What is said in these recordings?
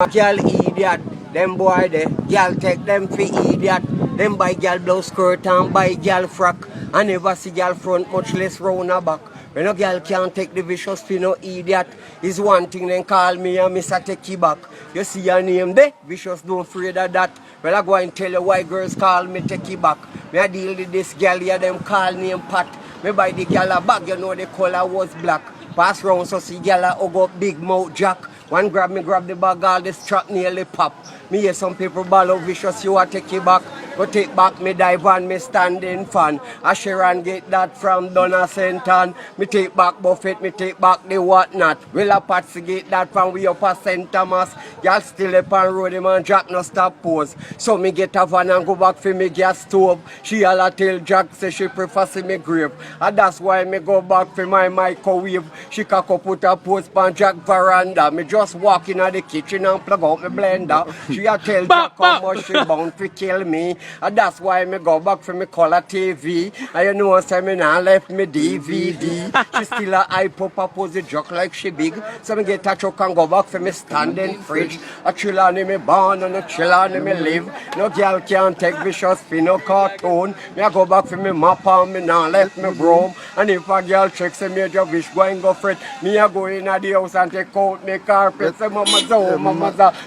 Girl idiot, them boy there, girl take them for idiot. Them buy girl blouse skirt and buy girl frock. I never see girl front, much less round her back. When a girl can't take the vicious for no idiot, is one thing then call me and Mr. Take you back. You see your name there, vicious don't afraid of that. Well I go and tell you why girls call me Take you back. Me I deal with this girl here, them call name Pat. Me buy the girl a bag, you know the color was black. Pass round so see girl a hug up big mouth jack. One grab me grab the bag, all the strap nearly pop. Me hear some people ball out vicious, you a take it back. Go take back me dive and me standing fan. A Sharon get that from Donna Senton. Me take back Buffett, me take back the whatnot. Will a Patsy get that from we up a St. Thomas. Y'all still up on road, him and Jack no stop pose. So me get a van and go back for me gas stove. She all a tell Jack say she prefer see me grave. And that's why me go back for my microwave. She can go put a post on Jack veranda. Me just walk in the kitchen and plug out my blender. She a tell Jack how much she bound to kill me. And that's why me go back for me color TV. And you know say me now left me DVD. She still a hype up opposite Jack like she big. So me get a truck and go back for me standing fridge. A chill on me born and a chill on me live. No girl can't take vicious for no cartoon. Me a go back for me map and me now left me broom. And if a girl checks a major wish go and go fret, me a go in the house and take out me carpet. Say mama zo,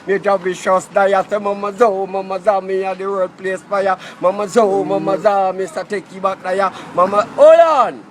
major vicious die. Say mama zo, me a the road place fire. Mama zo, Mr. Take you back there. Mama, hold on.